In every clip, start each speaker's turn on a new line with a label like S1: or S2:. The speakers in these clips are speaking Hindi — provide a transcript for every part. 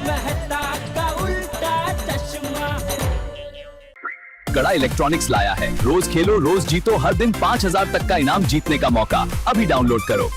S1: मेहता का उल्टा चश्मा।
S2: कड़ा इलेक्ट्रॉनिक्स लाया है, रोज खेलो रोज जीतो, हर दिन 5,000 तक का इनाम जीतने का मौका। अभी डाउनलोड करो।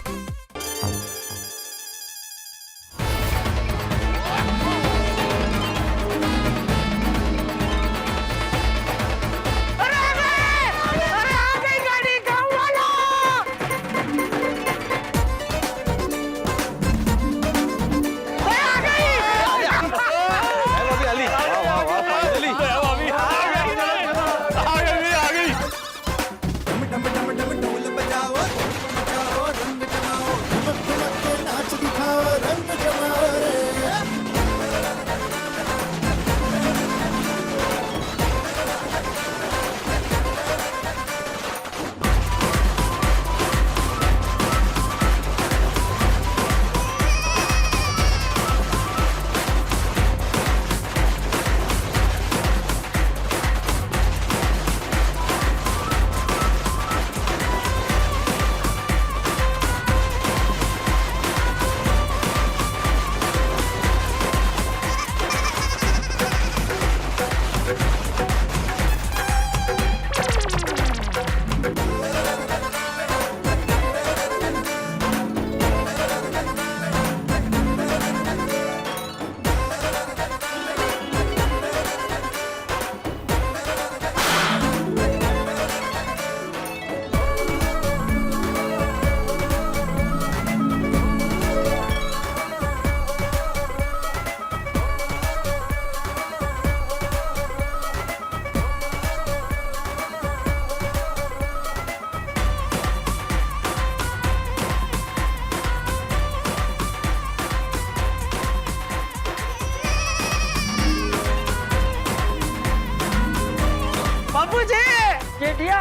S3: जेठिया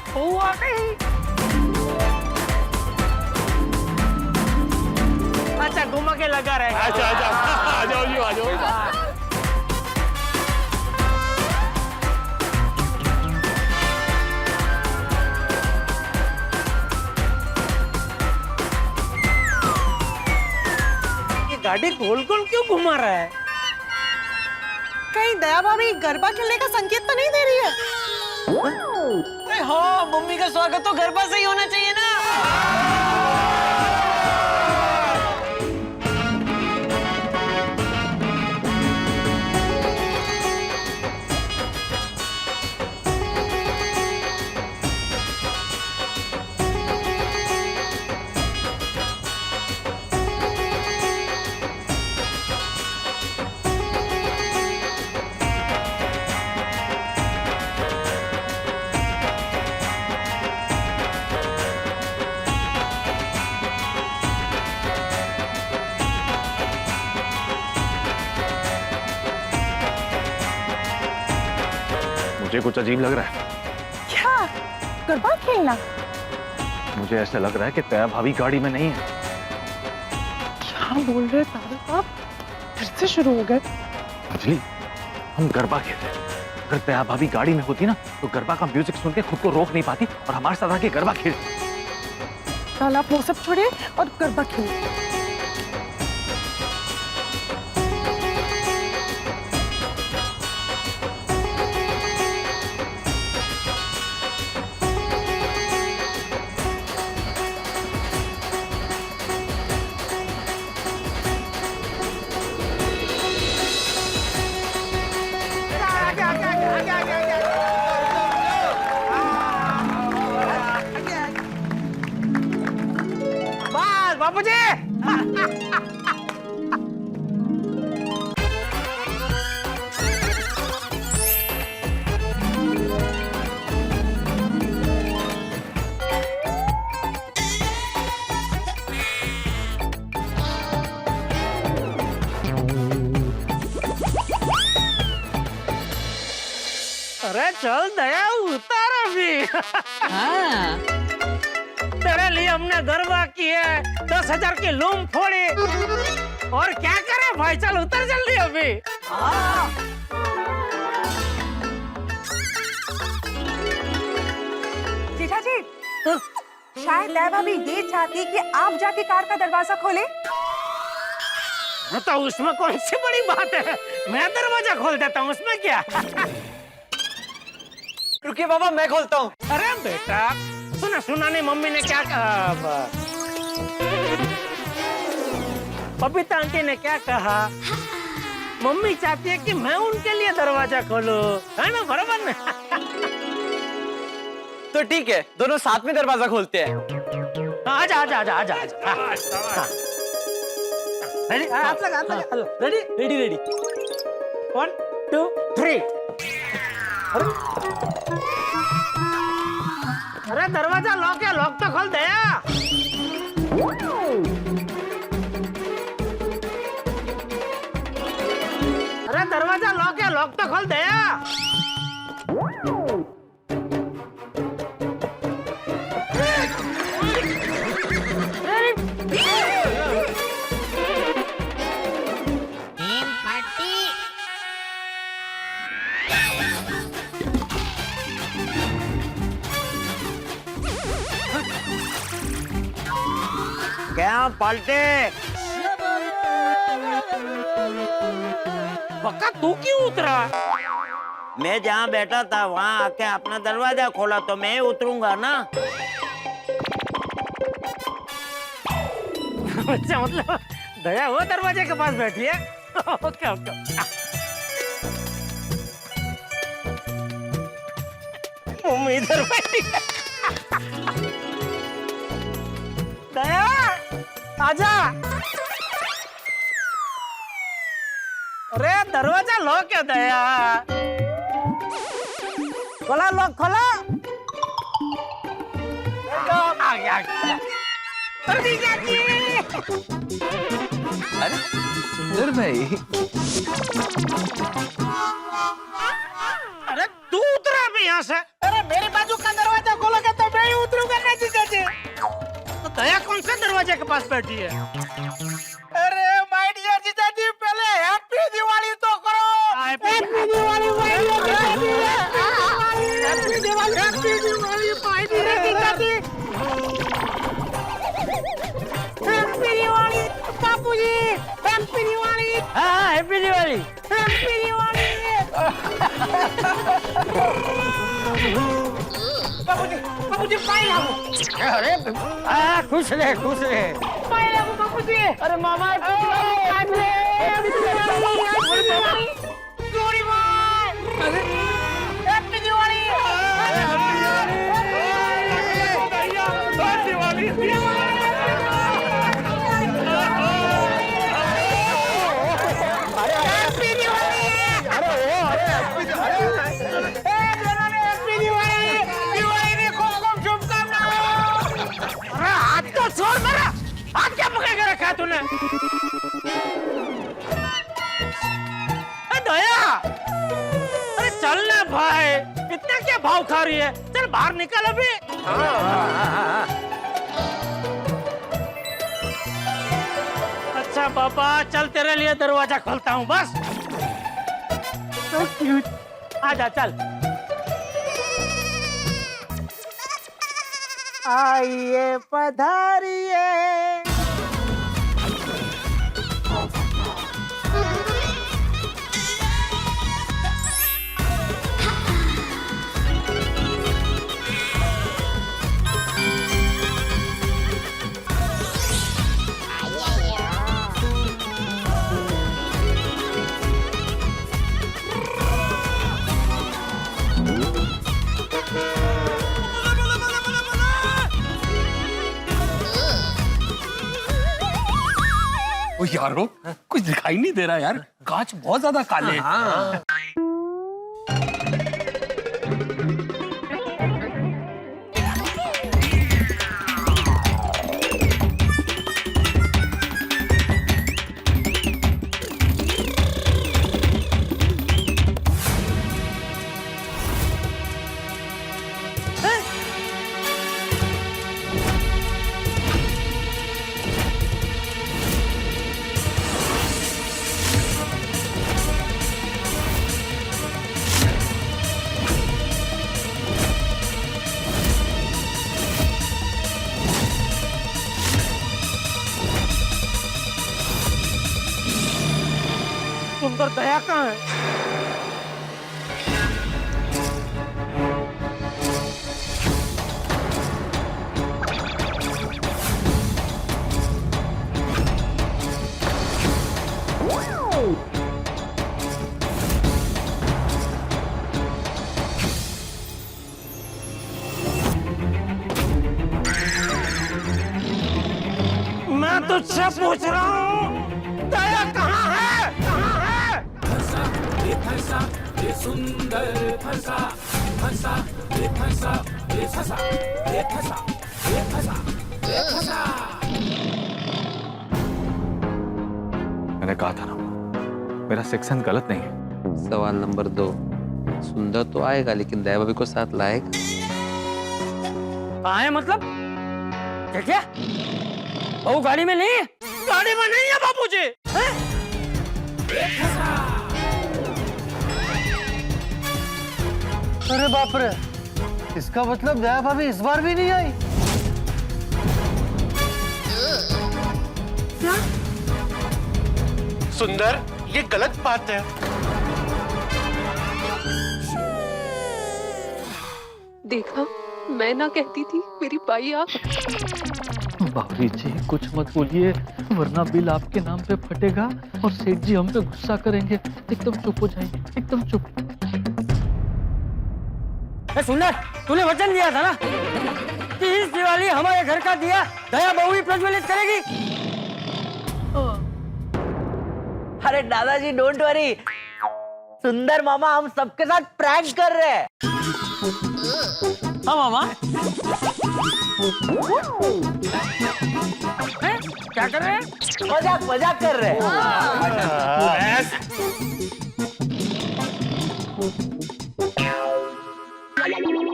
S3: बहू आ गई। अच्छा घुमा के लगा रहेगा।
S4: अच्छा आ जाओ जी, आ जाओ।
S3: ये गाड़ी गोल गोल क्यों घुमा रहा है?
S5: कहीं दया भाभी गरबा खेलने का संकेत तो नहीं दे रही है?
S3: अरे हाँ, मम्मी का स्वागत तो गरबा से ही होना चाहिए ना।
S4: मुझे कुछ अजीब लग रहा है।
S5: क्या गरबा खेलना?
S4: मुझे ऐसा लग रहा है कि तया भाभी गाड़ी में नहीं है।
S5: क्या बोल रहे तारक आप? फिर से शुरू हो गए।
S4: अंजलि, हम गरबा खेल रहे हैं। अगर तया भाभी गाड़ी में होती ना तो गरबा का म्यूजिक सुन के खुद को रोक नहीं पाती और हमारे साथ आके गरबा खेलती।
S5: कल आप वो सब छोड़िए और गरबा खेलिए।
S3: बापू जी अरे चल दया उतार अभी।
S5: हाँ।
S3: तेरे लिए हमने गरबा किए, 10,000 की लूम फोड़ी और क्या करे भाई, चल उतर जल्दी अभी।
S5: जीजा जी, शायद दया भाभी ये चाहती कि आप जाके कार का दरवाजा खोले।
S3: तो उसमें कौन सी बड़ी बात है, मैं दरवाजा खोल देता हूँ, उसमें क्या।
S6: रुकिए बाबा, मैं खोलता हूँ।
S3: अरे बेटा सुना नहीं, मम्मी ने क्या कहा, बबीता आंटी ने क्या कहा, मम्मी चाहती है कि मैं उनके लिए दरवाजा खोलूं, है ना, बराबर ना।
S6: तो ठीक है, दोनों साथ में दरवाजा खोलते हैं।
S3: आजा आजा आजा आजा रेडी, हाथ लगा, रेडी रेडी रेडी, 1 2 3। अरे दरवाजा लॉक है, लॉक तो खोल दे। अरे दरवाजा लॉक है, लॉक तो खोल दे। क्या पलटे? पक्का तू क्यों उतरा?
S7: मैं जहाँ बैठा था वहाँ आके अपना दरवाजा खोला तो मैं उतरूंगा ना।
S3: अच्छा, मतलब दया वो दरवाजे के पास बैठी है। Okay okay. मम्मी इधर बैठी है। दया आजा। अरे दरवाजा लॉक है दया। खोला, लॉक खोला। आ गया।
S4: अरे सुंदर भाई,
S3: अरे तू उतरा भी यहाँ से। अरे मेरे बाजू का दरवाजा खोलोगे तो मैं ही उतरूंगा ना जीजा जी। तो दया कौन से दरवाजे के पास बैठी है? अरे माय डियर जीजा जी, पहले हैप्पी दिवाली तो करो। Happy Diwali my dear happy Diwali, happy Diwali my dear जीजा जी। हैप्पी दिवाली बापूजी, हैप्पी दिवाली। हाँ हैप्पी दिवाली, हैप्पी दिवाली। बापूजी, बापूजी पाए लागो। अरे खुश रहे, खुश रहे। पाए लागो बापूजी। अरे मामा जोड़ी मार। Happy Diwali, happy Diwali. छोड़ मेरा हाथ, क्या पकड़ के रखा है तूने? दया, अरे चल ना भाई, इतना क्या भाव खा रही है? चल बाहर निकल अभी। अच्छा पापा, चल तेरे लिए दरवाजा खोलता हूँ बस। So cute. आजा चल। आइए पधारिए।
S1: ओ यारो, कुछ दिखाई नहीं दे रहा यार, कांच बहुत ज्यादा काले हैं।
S3: सुंदर दया कहाँ है? मैं तुझसे पूछ रहा हूँ, दया कहाँ है? कहाँ है?
S4: मैंने कहा था ना, मेरा सेक्शन गलत नहीं है।
S8: सवाल नंबर 2, सुंदर तो आएगा लेकिन दया भाभी को साथ लाएगा?
S6: कहाँ है मतलब? क्या बहू गाड़ी में नहीं है?
S3: गाड़ी में नहीं है बाबूजी। हैं?
S9: अरे बाप रे, इसका मतलब दया भाभी इस बार भी नहीं आई।
S3: सुंदर, ये गलत बात है।
S10: देखा, मैं ना कहती थी मेरी बाई आप।
S9: बाबरी जी कुछ मत बोलिए, वरना बिल आपके नाम पे फटेगा और सेठ जी हम पे गुस्सा करेंगे। एकदम चुप हो जाइए, एकदम चुप।
S6: सुंदर, तूने वचन दिया था ना कि इस दिवाली हमारे घर का दिया दया बहू ही प्रज्वलित करेगी।
S7: अरे दादाजी डोंट वरी, सुंदर मामा हम सबके साथ प्रैंक कर रहे हैं।
S6: हाँ मामा। हैं? क्या कर रहे हैं?
S7: मजाक मजाक कर रहे हैं।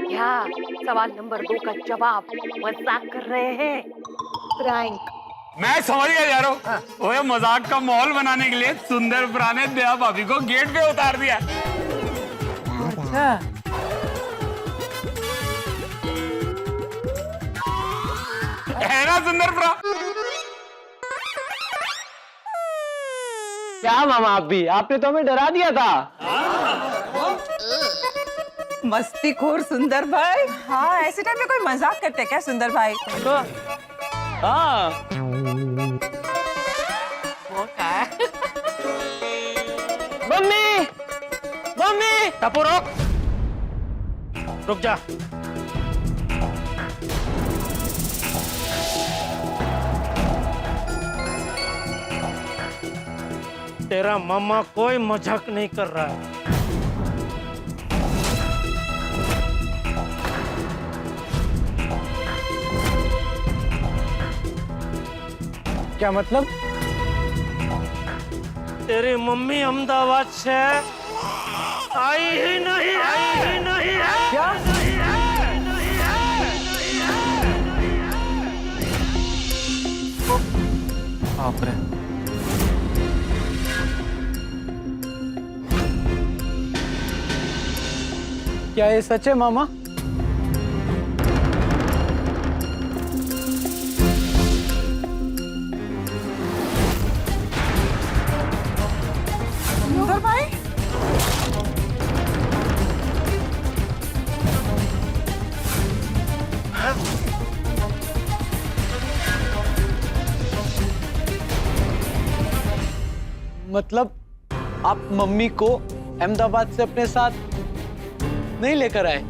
S10: क्या सवाल नंबर 2 का जवाब मजाक कर रहे हैं?
S5: प्रैंक।
S1: मैं समझ गया यारो, वो मजाक का माहौल बनाने के लिए सुंदर ब्रा ने दया भाभी को गेट पे उतार दिया। है ना सुंदर ब्रा?
S6: क्या मामा आप भी? आपने तो हमें डरा दिया था।
S5: मस्तीखोर सुंदर भाई। हाँ, ऐसे टाइम में कोई मजाक करते क्या सुंदर भाई?
S6: हाँ।
S5: वो क्या है?
S6: Mummy, mummy.
S3: टप्पू रुक, रुक जा। तेरा मामा कोई मजाक नहीं कर रहा है।
S6: क्या मतलब?
S3: तेरी मम्मी अहमदाबाद से आई ही नहीं है। आई ही नहीं है।
S6: क्या?
S3: नहीं है, नहीं है, नहीं है।
S4: बाप रे,
S6: क्या ये सच है मामा?
S5: सुंदर भाई?
S6: मतलब आप मम्मी को अहमदाबाद से अपने साथ नहीं लेकर आए?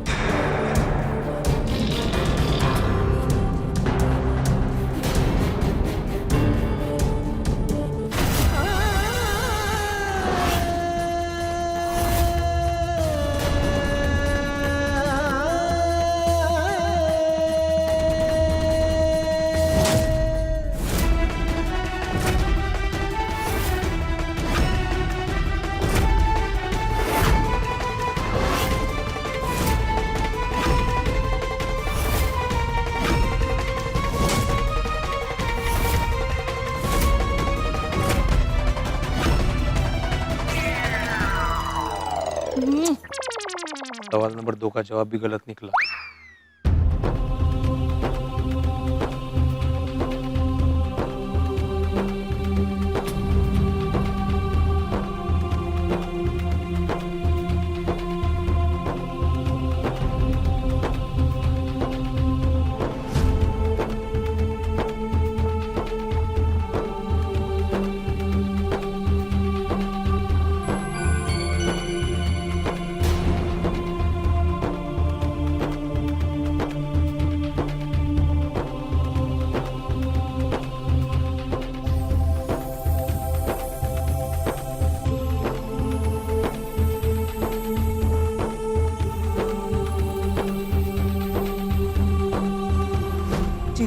S8: सवाल नंबर 2 का जवाब भी गलत निकला।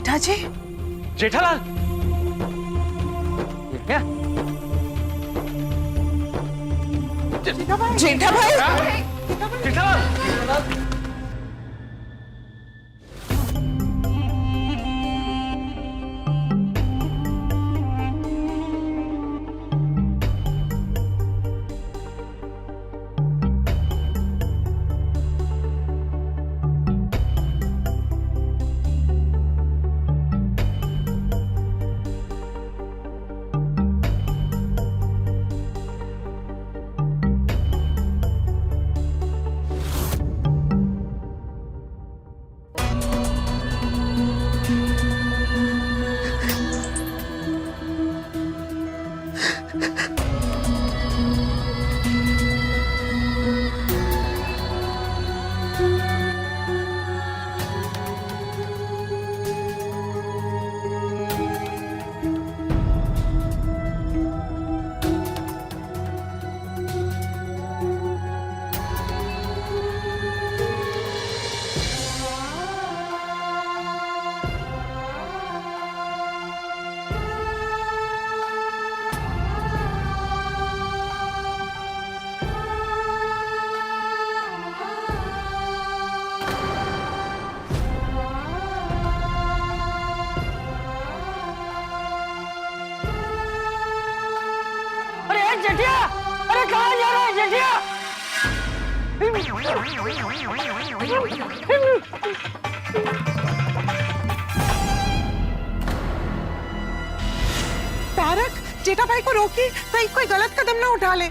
S5: जेठा जी,
S4: जेठालाल, ये क्या?
S5: जेठा भाई,
S4: जेठालाल,
S3: जेठिया, अरे कहाँ जा रहा है जेठिया?
S5: तारक, जेठा भाई को रोकी, कहीं कोई गलत कदम ना उठा ले।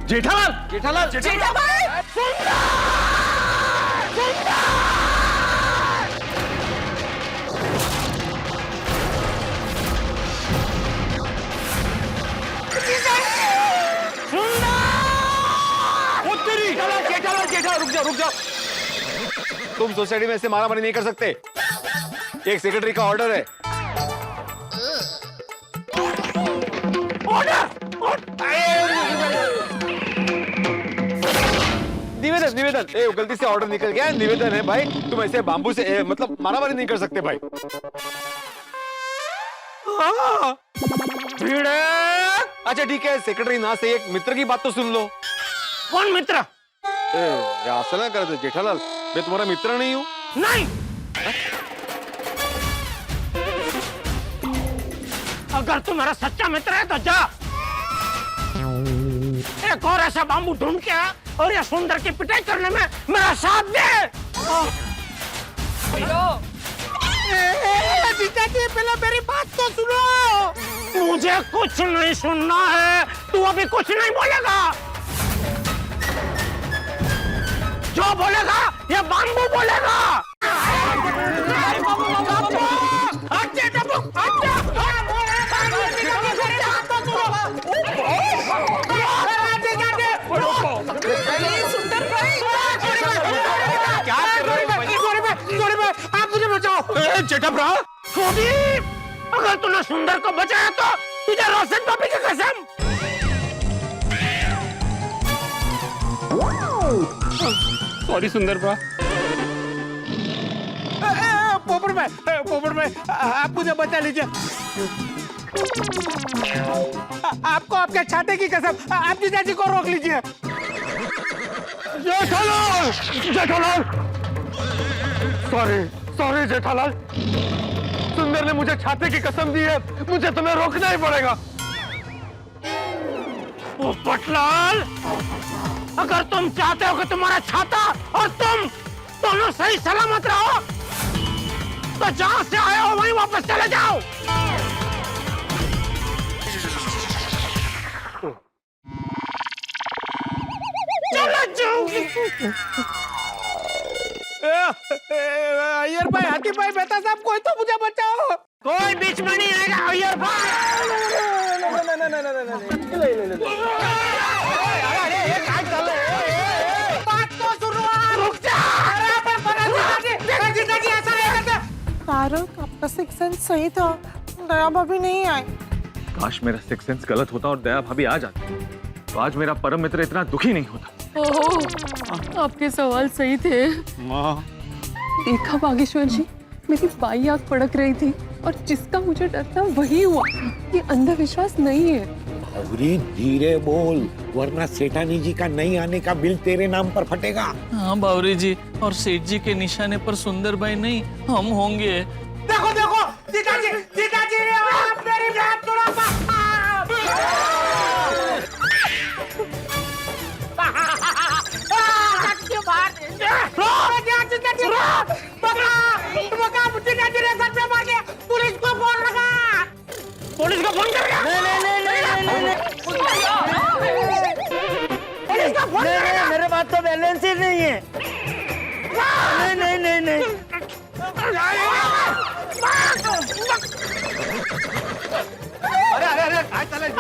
S4: जेठालाल, जेठालाल,
S5: जेठा भाई,
S6: रुक जाओ। तुम सोसाइटी में ऐसे मारामारी नहीं कर सकते। एक सेक्रेटरी का ऑर्डर है। निवेदन, गलती से ऑर्डर निकल गया। निवेदन है भाई, तुम ऐसे बाम्बू से मतलब मारामारी नहीं कर सकते भाई। अच्छा ठीक है, सेक्रेटरी ना से एक मित्र की बात तो सुन लो।
S3: कौन मित्र?
S6: ऐसा ना कर दो जेठालाल, मैं तुम्हारा मित्र नहीं हूँ।
S3: नहीं, अगर तू मेरा सच्चा मित्र है तो जा एक और ऐसा बाम्बू ढूंढ के आ और ये सुंदर की पिटाई करने में मेरा साथ दे। जीजा जी, पहले मेरी बात तो सुनो। मुझे कुछ नहीं सुनना है, तू अभी कुछ नहीं बोलेगा। जो बोलेगा ये बाम्बू बोलेगा।
S5: सुंदर भाई,
S3: क्या कर रहे हो? आप मुझे बचाओ। जेठा, अगर तूने सुंदर को बचाया तो तुझे रोशन पापी की कसम।
S1: सॉरी सुंदर ब्रा।
S3: पोपट भाई, आप मुझे बचा लीजिए। आपको आपके छाते की कसम, आप जीजा जी को रोक लीजिए। जेठालाल, सॉरी जेठालाल, सुंदर ने मुझे छाते की कसम दी है, मुझे तुम्हें रोकना ही पड़ेगा। पोपटलाल, अगर तुम चाहते हो कि तुम्हारा छाता और तुम दोनों सही सलामत रहो तो जहां से आए हो वहीं वापस चले जाओ। चलो जाओ। अय्यर भाई, हाथी भाई, बेटा साहब, कोई तो मुझे बचाओ। कोई बीच में नहीं आएगा अय्यर भाई।
S5: तारक, आपका सिक्स सेंस सही था, दया भाभी नहीं आए।
S4: काश मेरा सिक्स सेंस गलत होता और दया भाभी आ जाती, तो आज मेरा परम मित्र इतना दुखी नहीं होता।
S10: ओह, आपके सवाल सही थे।
S6: माँ,
S10: देखा बागेश्वर जी, मेरी बाई आंख फड़क रही थी। और जिसका मुझे डर था वही हुआ। ये अंधविश्वास नहीं है।
S11: अरे धीरे बोल, वरना सेठानी जी का नहीं आने का बिल तेरे नाम पर फटेगा।
S9: हाँ बावरी जी, और सेठ जी के निशाने पर सुंदर भाई नहीं, हम होंगे।
S3: देखो देखो जीजाजी, जीजाजी आप मेरी बात सुनो। पुलिस को फोन लगा, पुलिस को फोन कर।
S7: नहीं, मेरे पास तो बैलेंस ही नहीं है। नहीं।
S3: अरे काय चाललंय?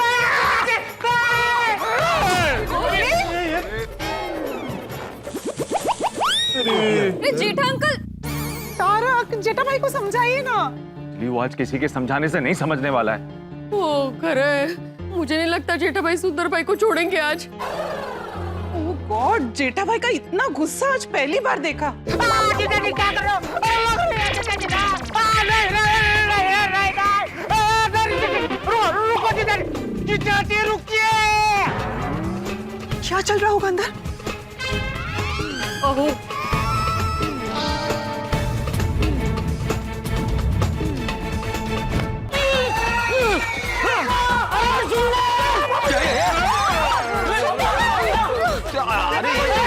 S10: जेठा अंकल,
S5: तारक, जेठा भाई को समझाइए ना।
S4: वो आज किसी के समझाने से नहीं समझने वाला है।
S10: ओ करे, मुझे नहीं लगता जेठा भाई सुंदर भाई को छोड़ेंगे आज।
S5: ओह गॉड, जेठा भाई का इतना गुस्सा आज पहली बार देखा।
S3: जीजाजी क्या कर रहे हो? रुको जीजाजी, जीजाजी रुकिए।
S5: क्या चल रहा होगा अंदर?
S10: ओहो,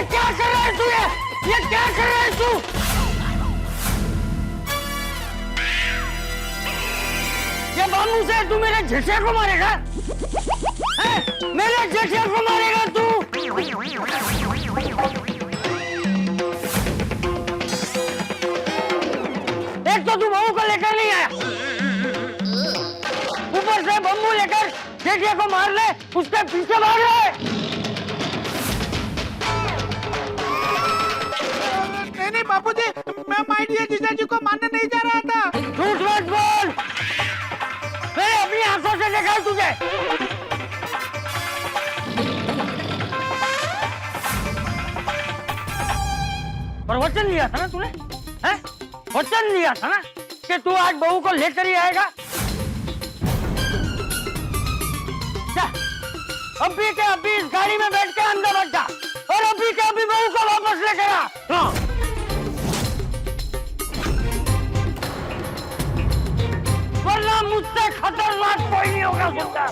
S3: क्या कर रहा है तू? ये क्या कर रहा है तू? ये बाबू से तू मेरे जेठे को मारेगा? मेरे जेठे को मारेगा तू? एक तो तू बहू को लेकर नहीं आया, ऊपर से बम्बू लेकर जेठे को मार ले, उसके पीछे भाग रहे। नहीं बापूजी, मैं माय डियर जीजाजी को मारने नहीं जा रहा था। झूठ मत बोल, मैंने अपनी आंखों से देखा है तुझे। और वचन लिया था ना तूने, हैं? वचन लिया था ना कि तू आज बहू को लेकर ही आएगा। जा, अभी के अभी इस गाड़ी में बैठ के अंदर बैठ जा, और अभी के अभी बहू को वापस लेकर आ। हाँ। वरना मुझसे खतरनाक कोई नहीं होगा सुंदर।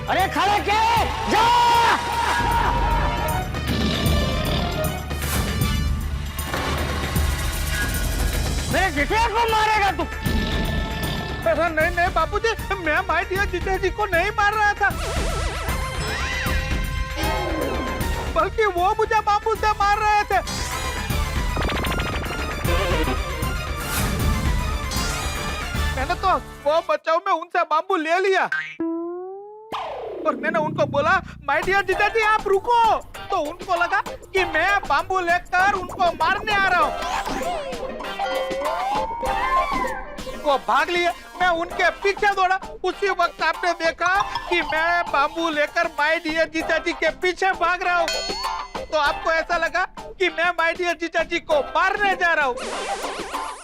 S3: अरे खड़ा क्या है? जा! मेरे जेठे को मारेगा तू? अरे नहीं बापूजी, मैं माय डियर जीजाजी को नहीं मार रहा था, बल्कि वो मुझे बापू से मार रहे थे। मैंने तो वो बचाव में उनसे बाम्बू ले लिया, और मैंने उनको बोला माय डियर जीजाजी आप रुको, तो उनको लगा कि मैं बाम्बू लेकर उनको मारने आ रहा हूँ। वो भाग लिए, मैं उनके पीछे दौड़ा। उसी वक्त आपने देखा कि मैं बाम्बू लेकर माय डियर जीजाजी के पीछे भाग रहा हूँ, तो आपको ऐसा लगा कि मैं माय डियर जीजाजी को मारने जा रहा हूँ।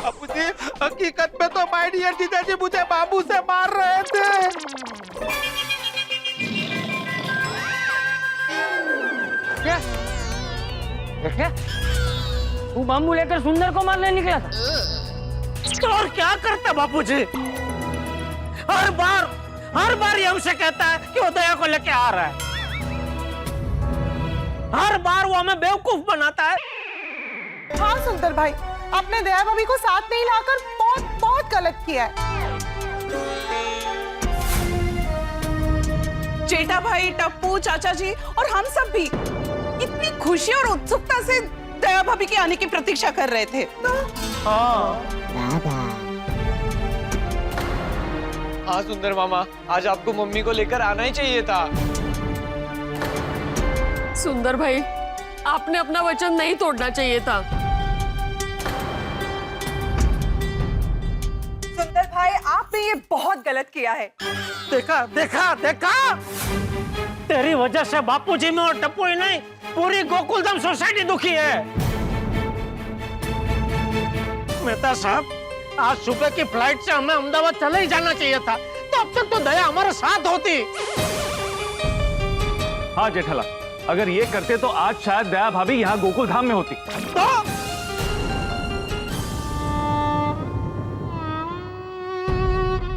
S3: बाबूजी, हकीकत में तो माय डियर जीजाजी मुझे बाम्बू से मार रहे थे। क्या? देखे? तू बाम्बू लेकर सुंदर को मारने निकला था? तो और क्या करता बापूजी? हर बार ये हमसे कहता है कि वो दया को लेके आ रहा है। हर बार वो हमें बेवकूफ बनाता है।
S5: हाँ सुंदर भाई, आपने दया भाभी को साथ नहीं लाकर बहुत गलत किया है। जेठा भाई, टप्पू, चाचा जी और हम सब भी इतनी खुशी और उत्सुकता से दया भाभी के आने की प्रतीक्षा कर रहे थे।
S6: हाँ सुंदर मामा, आज आपको मम्मी को लेकर आना ही चाहिए था।
S10: सुंदर भाई, आपने अपना वचन नहीं तोड़ना चाहिए था।
S5: सुंदर भाई, आपने ये बहुत गलत किया है।
S3: देखा देखा देखा, तेरी वजह से बापूजी में और टप्पू ही नहीं, पूरी गोकुलधाम सोसाइटी दुखी है। मेहता साहब, आज सुबह की फ्लाइट से हमें अहमदाबाद चले ही जाना चाहिए था, तो अब तक तो दया हमारे साथ होती।
S4: हाँ जेठालाल, अगर ये करते तो आज शायद दया भाभी यहाँ गोकुल धाम में होती।
S3: तो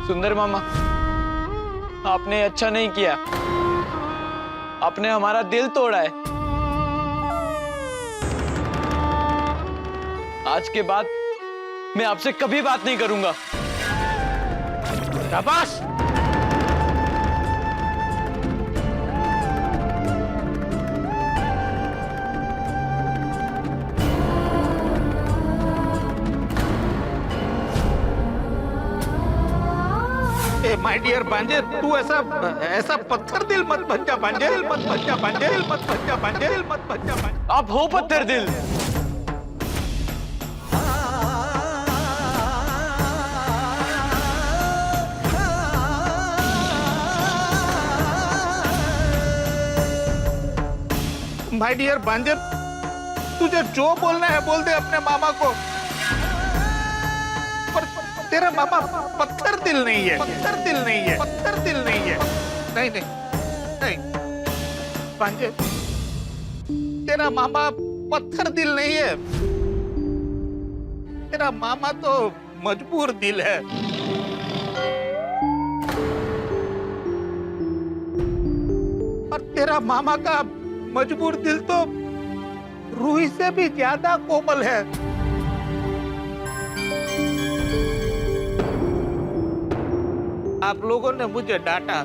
S6: सुंदर मामा, आपने अच्छा नहीं किया, आपने हमारा दिल तोड़ा है। आज के बाद मैं आपसे कभी बात नहीं करूंगा।
S3: शाबाश। माय डियर भांजे, तू ऐसा पत्थर दिल मत बन जा भांजे, मत बन जा भांजे, मत बन जा भांजे, मत बन जा भांजे।
S6: आप हो पत्थर दिल।
S3: माय डियर भांजे, तुझे जो बोलना है बोल दे अपने मामा को, पर तेरा मामा पत्थर दिल नहीं है, पत्थर दिल नहीं है, पत्थर दिल नहीं है। नहीं नहीं नहीं भांजे, तेरा मामा पत्थर दिल नहीं है, तेरा मामा तो मजबूर दिल है। और तेरा मामा का मजबूर दिल तो रूही से भी ज्यादा कोमल है। आप लोगों ने मुझे डांटा,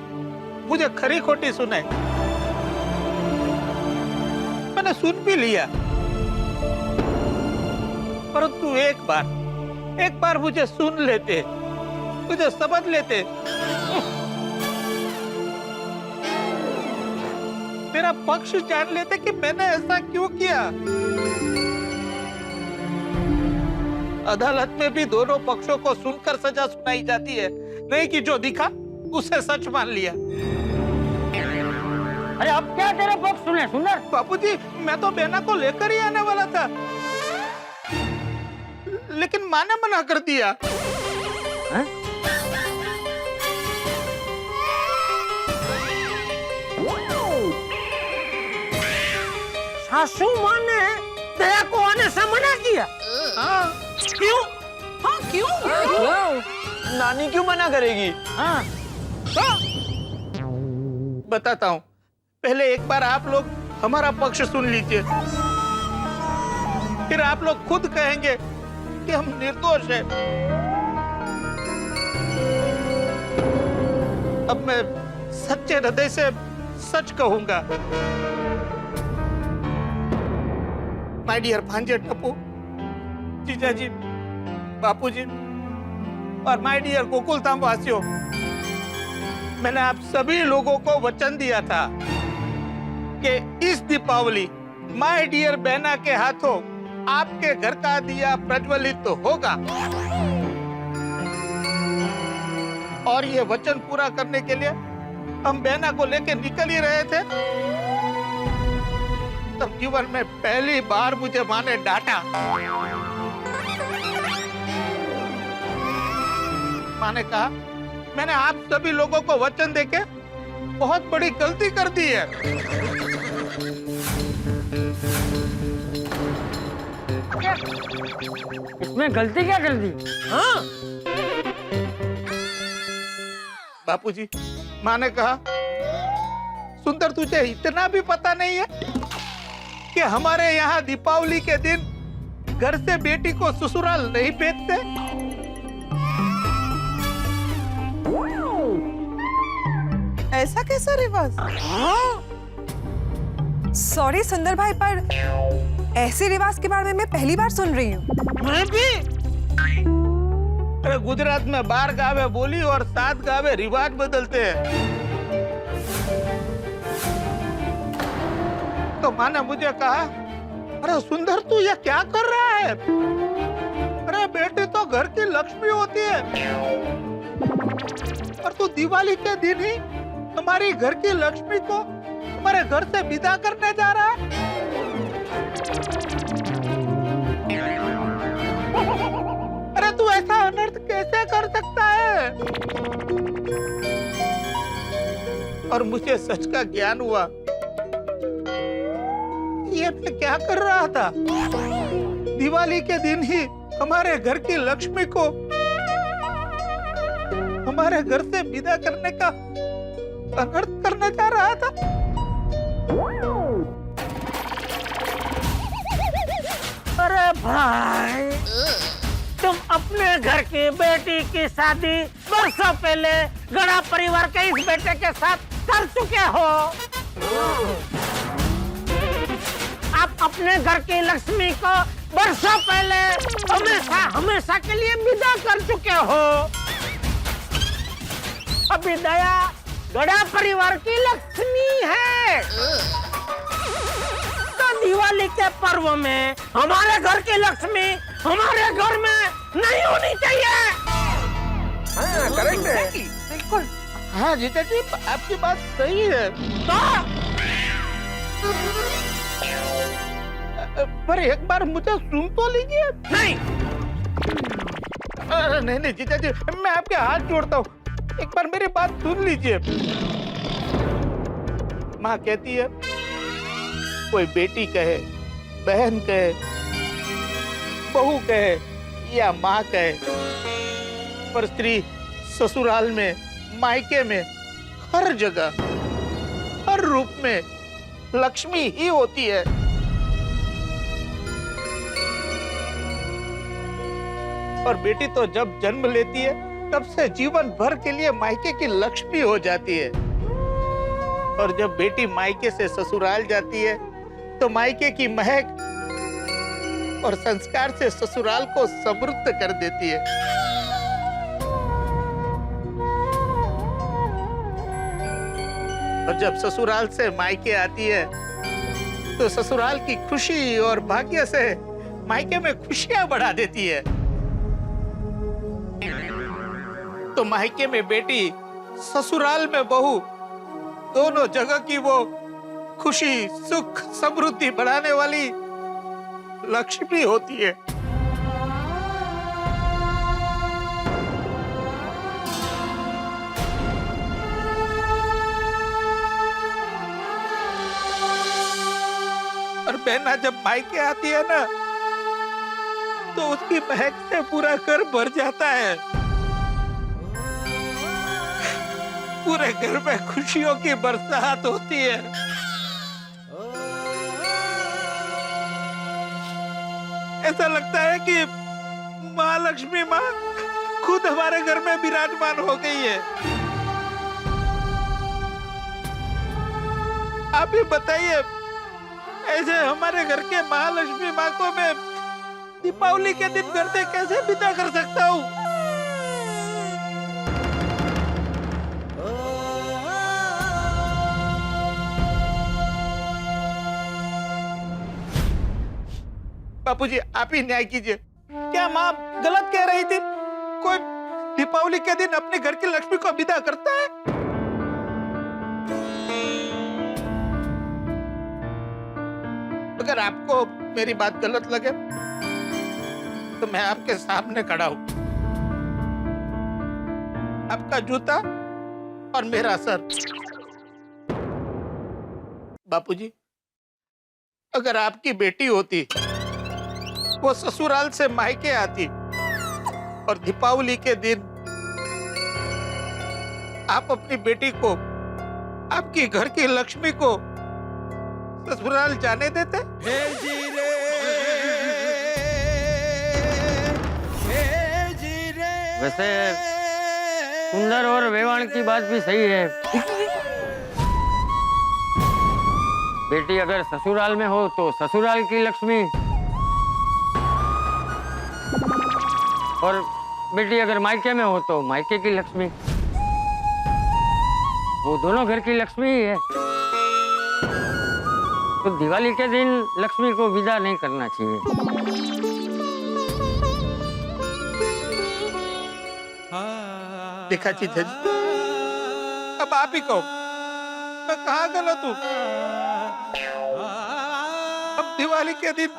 S3: मुझे खरी खोटी सुनाई, मैंने सुन भी लिया, परंतु एक बार मुझे सुन लेते, मुझे समझ लेते, मेरा पक्ष जान लेते कि मैंने ऐसा क्यों किया। अदालत में भी दोनों पक्षों को सुनकर सजा सुनाई जाती है, नहीं कि जो दिखा उसे सच मान लिया।
S7: अरे अब क्या तेरा पक्ष सुने सुंदर?
S3: बापूजी, मैं तो बेना को लेकर ही आने वाला था, लेकिन माँ ने मना कर दिया।
S7: है? सासू माँ ने दया को आने से मना किया?
S3: हाँ, क्यों?
S5: हाँ क्यों?
S6: नानी क्यों मना करेगी?
S7: हाँ।
S3: बताता हूँ, पहले एक बार आप लोग हमारा पक्ष सुन लीजिए, फिर आप लोग खुद कहेंगे कि हम निर्दोष हैं। अब मैं सच्चे हृदय से सच कहूंगा। माय डियर भांजे टप्पू, जीजाजी, बापूजी और माय डियर गोकुलधाम वासियों, मैंने आप सभी लोगों को वचन दिया था कि इस दीपावली माय डियर बहना के हाथों आपके घर का दिया प्रज्वलित तो होगा, और ये वचन पूरा करने के लिए हम बहना को लेकर निकल ही रहे थे, तब जीवन में पहली बार मुझे माँ ने डांटा। माँ ने कहा, मैंने आप सभी लोगों को वचन देके बहुत बड़ी गलती कर दी है।
S7: इसमें गलती क्या कर दी?
S3: हाँ बापूजी, माँ ने कहा, सुंदर तुझे इतना भी पता नहीं है कि हमारे यहाँ दीपावली के दिन घर से बेटी को ससुराल नहीं भेजते।
S5: ऐसा कैसा रिवाज? सॉरी सुंदर भाई, पर ऐसे रिवाज के बारे में मैं पहली बार सुन रही हूँ।
S3: मैं भी। अरे गुजरात में 12 गावे बोली और 7 गावे रिवाज बदलते हैं। तो माँ ने मुझे कहा, अरे सुंदर तू ये क्या कर रहा है? अरे बेटी तो घर की लक्ष्मी होती है, और तू दिवाली के दिन ही हमारी घर की लक्ष्मी को हमारे घर से विदा करने जा रहा है। अरे तू ऐसा अनर्थ कैसे कर सकता है? और मुझे सच का ज्ञान हुआ। ये मैं क्या कर रहा था? दिवाली के दिन ही हमारे घर की लक्ष्मी को हमारे घर से विदा करने का अनर्थ करने जा रहा था। अरे भाई, तुम अपने घर की बेटी की शादी वर्षों पहले गड़ा परिवार के इस बेटे के साथ कर चुके हो। आप अपने घर की लक्ष्मी को वर्षों पहले हमेशा हमेशा के लिए विदा कर चुके हो। अभी दया गड़ा परिवार की लक्ष्मी है, तो दिवाली के पर्व में हमारे घर की लक्ष्मी हमारे घर में नहीं होनी चाहिए। हाँ, करेक्ट है, बिल्कुल। हाँ जीजा जी, आपकी बात सही है। तो पर एक बार मुझे सुन तो लीजिए। नहीं, नहीं नहीं जीजा जी, मैं आपके हाथ जोड़ता हूँ, एक बार मेरी बात सुन लीजिए। माँ कहती है, कोई बेटी कहे, बहन कहे, बहू कहे या माँ कहे, पर स्त्री ससुराल में, मायके में, हर जगह, हर रूप में लक्ष्मी ही होती है। और बेटी तो जब जन्म लेती है तब से जीवन भर के लिए मायके की लक्ष्मी हो जाती है। और जब बेटी मायके से ससुराल जाती है तो मायके की महक और संस्कार से ससुराल को समृद्ध कर देती है। और जब ससुराल से मायके आती है तो ससुराल की खुशी और भाग्य से मायके में खुशियां बढ़ा देती है। तो मायके में बेटी, ससुराल में बहू, दोनों जगह की वो खुशी, सुख, समृद्धि बढ़ाने वाली लक्ष्मी होती है। और बहना जब मायके आती है ना, तो उसकी महक से पूरा घर भर जाता है। पूरे घर में खुशियों की बरसात होती है। ऐसा लगता है कि माँ लक्ष्मी माँ खुद हमारे घर में विराजमान हो गई है। आप ही बताइए, ऐसे हमारे घर के महालक्ष्मी माँ को मैं दीपावली के दिन घर से कैसे विदा कर सकता हूँ? बापूजी, आप ही न्याय कीजिए। क्या माँ गलत कह रही थी? कोई दीपावली के दिन अपने घर की लक्ष्मी को विदा करता है? अगर आपको मेरी बात गलत लगे तो मैं आपके सामने खड़ा हूं। आपका जूता और मेरा सर। बापूजी, अगर आपकी बेटी होती, वो ससुराल से मायके आती और दीपावली के दिन आप अपनी बेटी को, आपकी घर की लक्ष्मी को ससुराल जाने देते?
S7: वैसे सुंदर और वेवाण की बात भी सही है। बेटी अगर ससुराल में हो तो ससुराल की लक्ष्मी, और बेटी अगर मायके में हो तो मायके की लक्ष्मी। वो दोनों घर की लक्ष्मी ही है। तो दिवाली के दिन लक्ष्मी को विदा नहीं करना चाहिए।
S3: देखा जी, अब आप ही कहो, मैं कहाँ गलत हूँ? अब दिवाली के दिन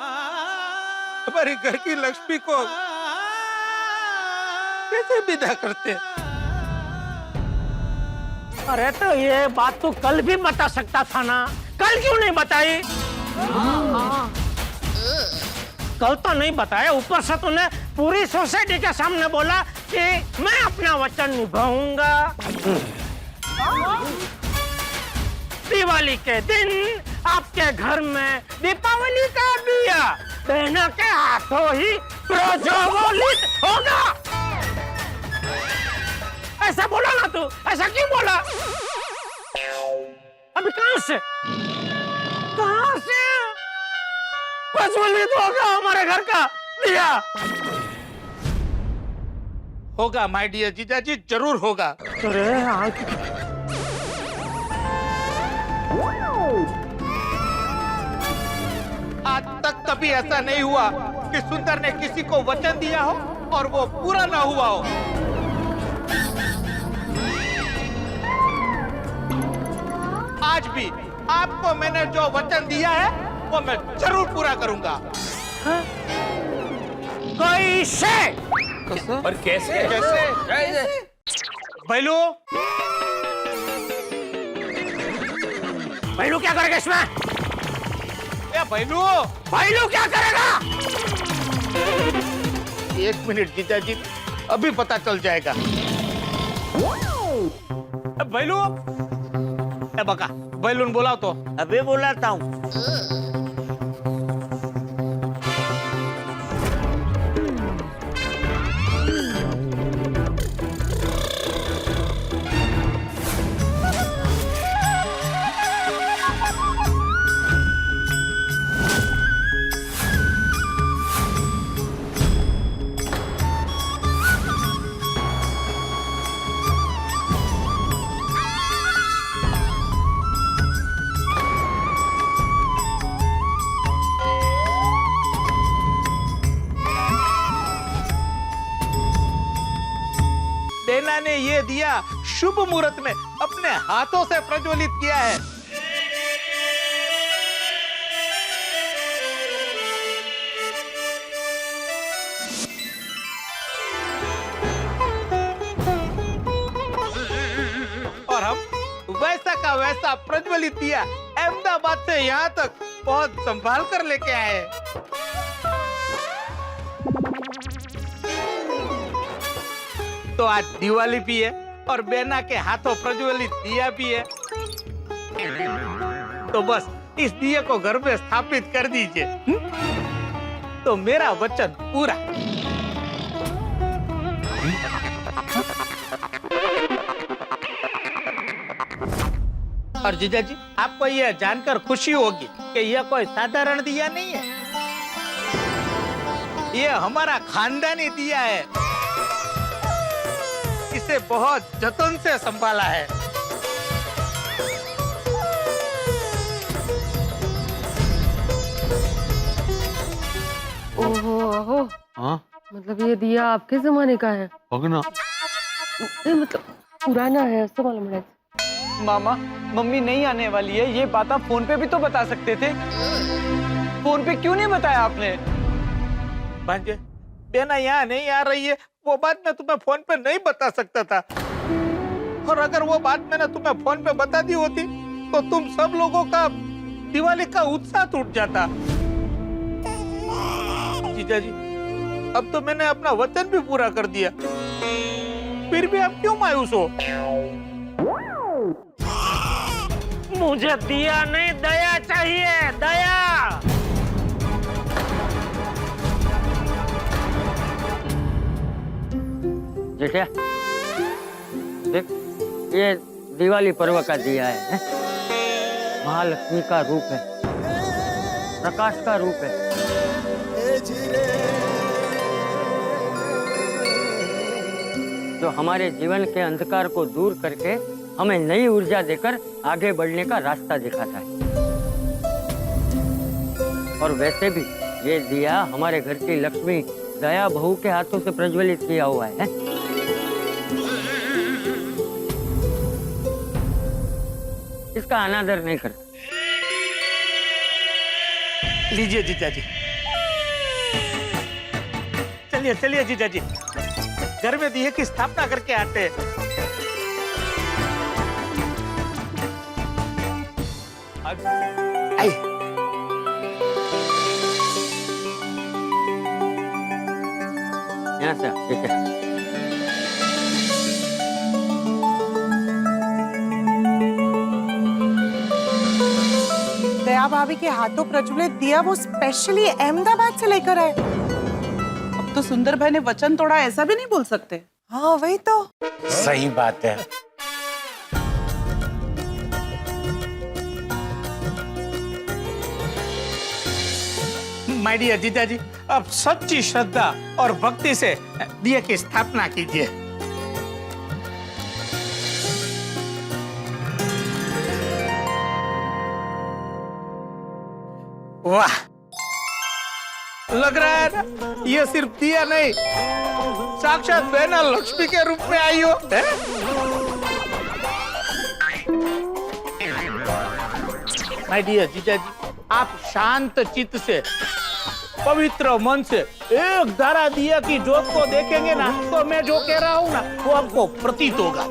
S3: हमारे घर की लक्ष्मी को कैसे विदा करते? अरे तो ये बात तू कल भी बता सकता था ना, कल क्यों नहीं बताई? कल तो नहीं बताया, ऊपर से तूने पूरी सोसाइटी के सामने बोला कि मैं अपना वचन निभाऊंगा। दिवाली के दिन आपके घर में दीपावली का दिया बहनों के हाथों ही प्रज्वलित होगा। ऐसा बोला ना तू, ऐसा क्यों बोला? अभी कहां से प्रज्वलित होगा हमारे घर का दिया? होगा माय डियर जीजा जी, जरूर होगा। अरे आज तक कभी ऐसा नहीं हुआ कि सुंदर ने किसी को वचन दिया हो और वो पूरा ना हुआ हो। आज भी आपको मैंने जो वचन दिया है वो मैं जरूर पूरा करूंगा। कैसे?
S1: और कैसे?
S3: बैलू क्या करेगा इसमें? बैलू क्या करेगा? 1 मिनट जीजा जी, अभी पता चल जाएगा। बैलू बका बैलून बोलाओ तो। अभी बुलाता हूँ। देना ने ये दिया शुभ मुहूर्त में अपने हाथों से प्रज्वलित किया है। और हम वैसा का वैसा प्रज्वलित दिया अहमदाबाद से यहाँ तक बहुत संभाल कर लेके आए। तो आज दिवाली भी है और बेना के हाथों प्रज्वलित दिया भी है, तो बस इस दिए को घर में स्थापित कर दीजिए, तो मेरा वचन पूरा। और जीजा जी, आपको यह जानकर खुशी होगी कि यह कोई साधारण दिया नहीं है, यह हमारा खानदानी दिया है। इसे बहुत जतन से संभाला है।
S10: ओहो,
S9: हाँ
S10: मतलब ये दिया आपके जमाने का है?
S9: भगना
S10: नहीं, मतलब पुराना है, ऐसा मालूम है।
S6: मामा, मम्मी नहीं आने वाली है, ये बात आप फोन पे भी तो बता सकते थे। फोन पे क्यों नहीं बताया आपने?
S3: भांजे, बेना यहाँ नहीं आ रही है, वो बात मैं तुम्हें फोन पे नहीं बता सकता था। और अगर वो बात मैंने तुम्हें फोन पे बता दी होती तो तुम सब लोगों का दिवाली का उत्साह टूट जाता। जीजा जी, अब तो मैंने अपना वचन भी पूरा कर दिया, फिर भी आप क्यों मायूस हो? मुझे दिया नहीं, दया चाहिए, दया।
S7: जेठिया, देख, ये दिवाली पर्व का दिया है, महालक्ष्मी का रूप है, प्रकाश का रूप है। जो हमारे जीवन के अंधकार को दूर करके हमें नई ऊर्जा देकर आगे बढ़ने का रास्ता दिखाता है। और वैसे भी ये दिया हमारे घर की लक्ष्मी दया बहू के हाथों से प्रज्वलित किया हुआ है। इसका अनादर नहीं करते।
S3: लीजिए जीजा जी, चलिए चलिए जीजा जी, घर में दिए की स्थापना करके आते हैं। आई।
S7: यहाँ से ठीक है।
S5: दया भाभी के हाथों प्रज्वलित दिया वो स्पेशली अहमदाबाद से लेकर आए। अब तो सुंदर भाई ने वचन तोड़ा, ऐसा भी नहीं बोल सकते। हाँ वही तो।
S11: सही बात है।
S3: माय डियर जीजा जी, अब सच्ची श्रद्धा और भक्ति से दिए की स्थापना कीजिए। वाह, लग रहा है ना ये सिर्फ दिया नहीं, साक्षात बहना लक्ष्मी के रूप में आई हो। माय डियर जीजा जी, आप शांत चित्त से, पवित्र मन से एक धारा दिया की ज्योत को देखेंगे ना, तो मैं जो कह रहा हूँ ना वो आपको प्रतीत होगा।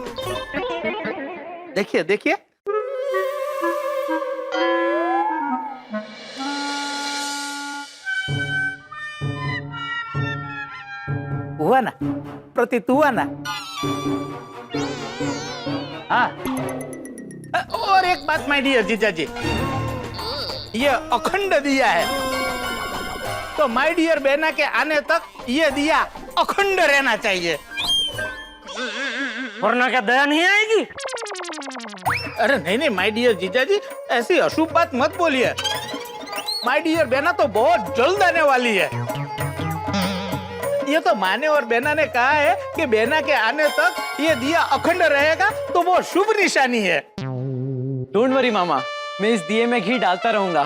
S3: देखिए देखिए, हुआ ना, प्रतीत हुआ ना। हाँ, और एक बात माय डियर जीजा जी, ये अखंड दिया है, तो माय डियर बहना के आने तक ये दिया अखंड रहना चाहिए,
S7: वरना क्या दया नहीं आएगी?
S3: अरे नहीं नहीं माय डियर जीजा जी, ऐसी अशुभ बात मत बोलिए। माय डियर बहना तो बहुत जल्द आने वाली है। ये तो माने और बहना ने कहा है कि बहना के आने तक ये दिया अखंड रहेगा, तो वो शुभ निशानी है।
S6: डोंट वरी मामा, मैं इस दिए में घी डालता रहूंगा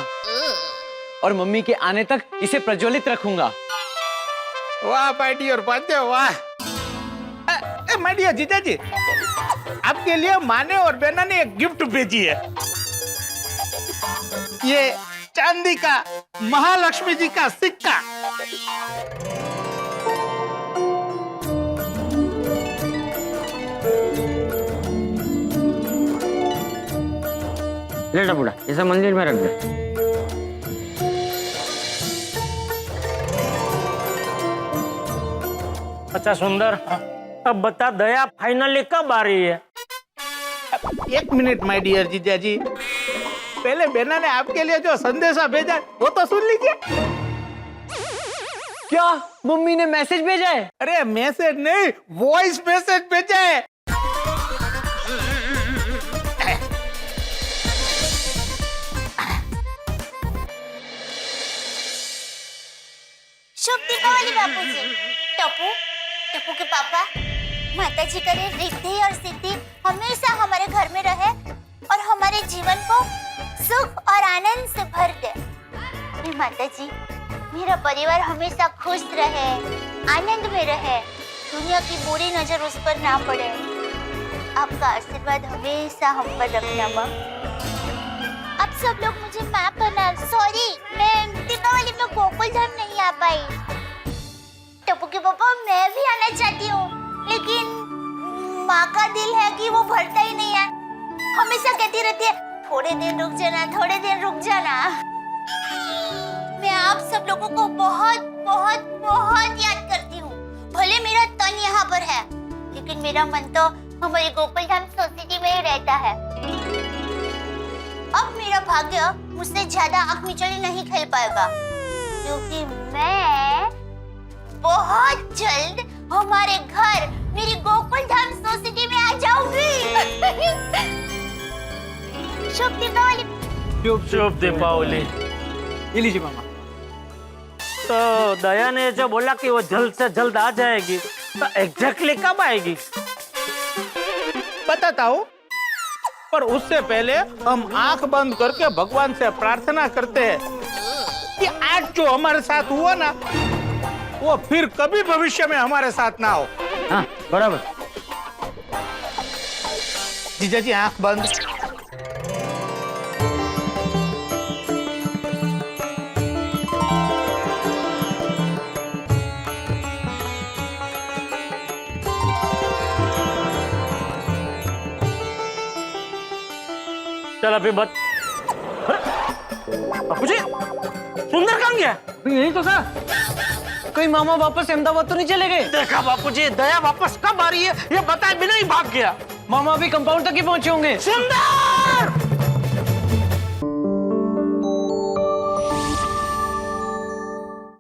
S6: और मम्मी के आने तक इसे प्रज्वलित रखूंगा।
S3: वाह माय डियर बाजे, वाह। माय डियर जीजा जी, आपके लिए माने और बहना ने एक गिफ्ट भेजी है। ये चांदी का महालक्ष्मी जी का सिक्का।
S7: ले बुढ़ा, इसे मंदिर में रख दे। अच्छा सुंदर, अब बता दया फाइनली कब आ रही है?
S3: एक मिनट माय डियर जीजा जी, पहले बहना ने आपके लिए जो संदेशा भेजा वो तो सुन लीजिए।
S6: क्या मम्मी ने मैसेज भेजा है?
S3: अरे मैसेज नहीं, वॉइस मैसेज भेजा है।
S12: शुभ दीपावली बापू जी। टप्पू, टप्पू के पापा, माता जी करे रिद्धि और सिद्धि हमेशा हमारे घर में रहे और हमारे जीवन को सुख और आनंद से भर दे। माता जी, मेरा परिवार हमेशा खुश रहे, आनंद में रहे, दुनिया की बुरी नजर उस पर ना पड़े। आपका आशीर्वाद हमेशा हम पर रखना माँ। आप सब लोग मुझे माफ करना, सॉरी, मैं दीपावली में गोकुल धाम नहीं आ पाई। टप्पू के पापा, मैं भी आना चाहती हूँ, लेकिन माँ का दिल है कि वो भरता ही नहीं है, हमेशा कहती रहती है थोड़े दिन रुक जाना, थोड़े दिन रुक जाना। मैं आप सब लोगों को बहुत बहुत बहुत याद करती हूँ। भले मेरा तन यहाँ पर है, लेकिन मेरा मन तो हमारे गोकुल धाम सोसाइटी में ही रहता है। अब मेरा भाग्य मुझसे ज्यादा आँख मिचौली नहीं खेल पाएगा, क्योंकि मैं बहुत जल्द हमारे घर, मेरी गोकुल धाम सोसाइटी में आ जाऊंगी। शुभ दीपावली।
S7: शुभ दीपावली।
S6: ये लीजिए मामा।
S7: तो दया ने जो बोला कि वो जल्द से जल्द आ जाएगी, तो एग्जैक्टली कब आएगी?
S3: बताता हूँ, पर उससे पहले हम आंख बंद करके भगवान से प्रार्थना करते हैं कि आज जो हमारे साथ हुआ ना, वो फिर कभी भविष्य में हमारे साथ ना हो।
S7: हाँ बराबर।
S3: जीजा जी आंख बंद। चल अभी बत बापूजी सुंदर कहाँ गया?
S6: यही तो था। कहीं मामा वापस अहमदाबाद तो नहीं चले गए?
S3: देखा बापूजी, दया वापस कब आ रही है ये बताए बिना ही भाग गया।
S6: मामा अभी कंपाउंड तक ही पहुंचे होंगे।
S3: सुंदर